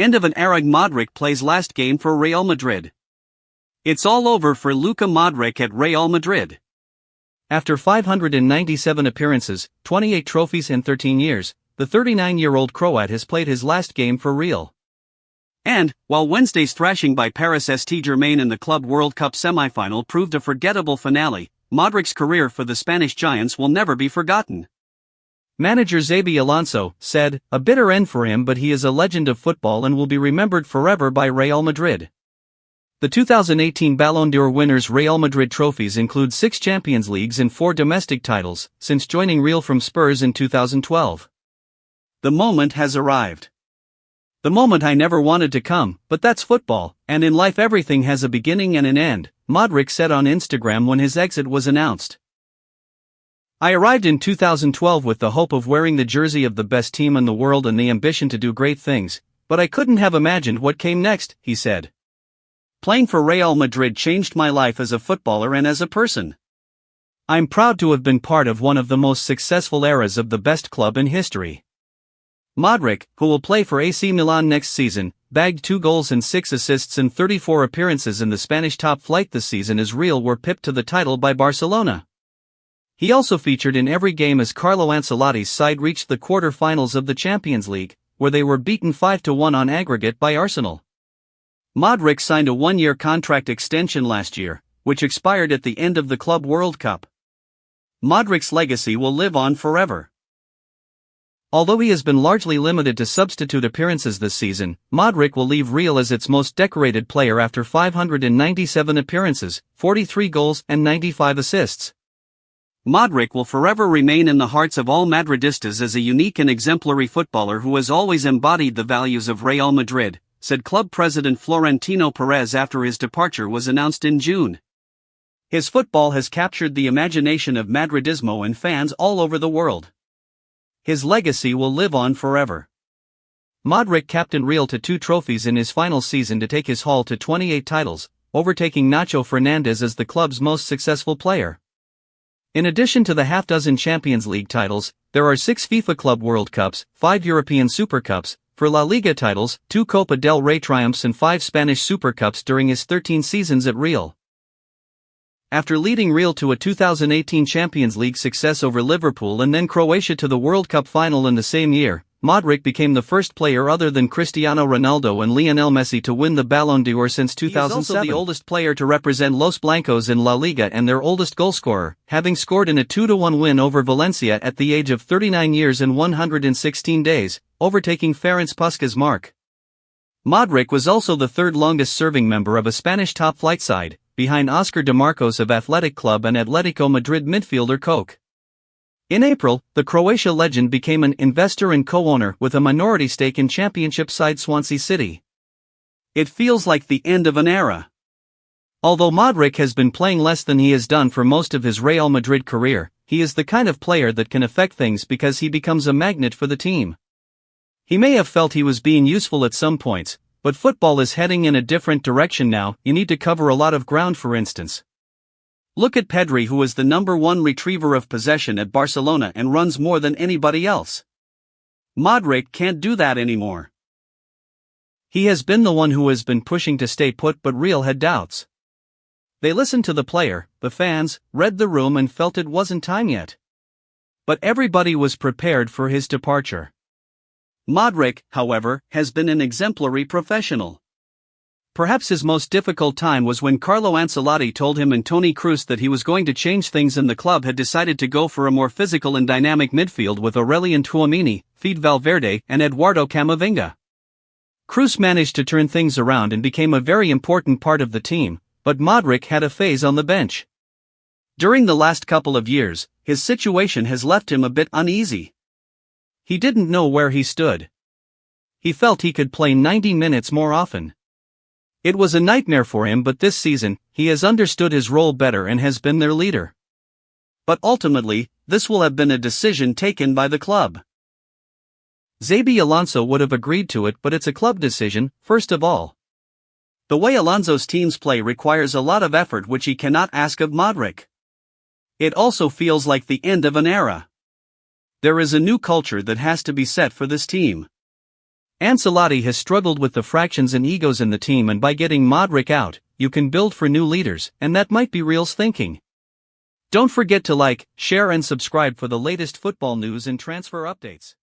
End of an era. Modric plays last game for Real Madrid. It's all over for Luka Modric at Real Madrid. After 597 appearances, 28 trophies in 13 years, the 39-year-old Croat has played his last game for Real. And, while Wednesday's thrashing by Paris Saint-Germain in the Club World Cup semi-final proved a forgettable finale, Modric's career for the Spanish Giants will never be forgotten. Manager Xabi Alonso said, "A bitter end for him, but he is a legend of football and will be remembered forever by Real Madrid." The 2018 Ballon d'Or winner's Real Madrid trophies include 6 Champions Leagues and 4 domestic titles, since joining Real from Spurs in 2012. The moment has arrived. The moment I never wanted to come, but that's football, and in life everything has a beginning and an end, Modric said on Instagram when his exit was announced. "I arrived in 2012 with the hope of wearing the jersey of the best team in the world and the ambition to do great things, but I couldn't have imagined what came next," he said. "Playing for Real Madrid changed my life as a footballer and as a person. I'm proud to have been part of one of the most successful eras of the best club in history." Modric, who will play for AC Milan next season, bagged 2 goals and 6 assists in 34 appearances in the Spanish top flight this season as Real were pipped to the title by Barcelona. He also featured in every game as Carlo Ancelotti's side reached the quarter-finals of the Champions League, where they were beaten 5-1 on aggregate by Arsenal. Modric signed a 1-year contract extension last year, which expired at the end of the Club World Cup. Modric's legacy will live on forever. Although he has been largely limited to substitute appearances this season, Modric will leave Real as its most decorated player after 597 appearances, 43 goals and 95 assists. Modric will forever remain in the hearts of all Madridistas as a unique and exemplary footballer who has always embodied the values of Real Madrid, said club president Florentino Perez after his departure was announced in June. His football has captured the imagination of Madridismo and fans all over the world. His legacy will live on forever. Modric captained Real to 2 trophies in his final season to take his haul to 28 titles, overtaking Nacho Fernandez as the club's most successful player. In addition to the half-dozen Champions League titles, there are 6 FIFA Club World Cups, 5 European Super Cups, 4 La Liga titles, 2 Copa del Rey triumphs and 5 Spanish Super Cups during his 13 seasons at Real. After leading Real to a 2018 Champions League success over Liverpool and then Croatia to the World Cup final in the same year, Modric became the first player other than Cristiano Ronaldo and Lionel Messi to win the Ballon d'Or since 2007. He is also the oldest player to represent Los Blancos in La Liga and their oldest goalscorer, having scored in a 2-1 win over Valencia at the age of 39 years and 116 days, overtaking Ferenc Puskás' mark. Modric was also the 3rd longest-serving member of a Spanish top-flight side, behind Oscar de Marcos of Athletic Club and Atletico Madrid midfielder Koke. In April, the Croatia legend became an investor and co-owner with a minority stake in Championship side Swansea City. It feels like the end of an era. Although Modric has been playing less than he has done for most of his Real Madrid career, he is the kind of player that can affect things because he becomes a magnet for the team. He may have felt he was being useful at some points, but football is heading in a different direction now. You need to cover a lot of ground, for instance. Look at Pedri, who is the #1 retriever of possession at Barcelona and runs more than anybody else. Modric can't do that anymore. He has been the one who has been pushing to stay put, but Real had doubts. They listened to the player, the fans, read the room and felt it wasn't time yet. But everybody was prepared for his departure. Modric, however, has been an exemplary professional. Perhaps his most difficult time was when Carlo Ancelotti told him and Toni Kroos that he was going to change things and the club had decided to go for a more physical and dynamic midfield with Aurelien Tchouameni, Fede Valverde and Eduardo Camavinga. Kroos managed to turn things around and became a very important part of the team, but Modric had a phase on the bench. During the last couple of years, his situation has left him a bit uneasy. He didn't know where he stood. He felt he could play 90 minutes more often. It was a nightmare for him, but this season, he has understood his role better and has been their leader. But ultimately, this will have been a decision taken by the club. Xabi Alonso would have agreed to it, but it's a club decision, first of all. The way Alonso's teams play requires a lot of effort which he cannot ask of Modric. It also feels like the end of an era. There is a new culture that has to be set for this team. Ancelotti has struggled with the fractions and egos in the team, and by getting Modric out, you can build for new leaders, and that might be Real's thinking. Don't forget to like, share and subscribe for the latest football news and transfer updates.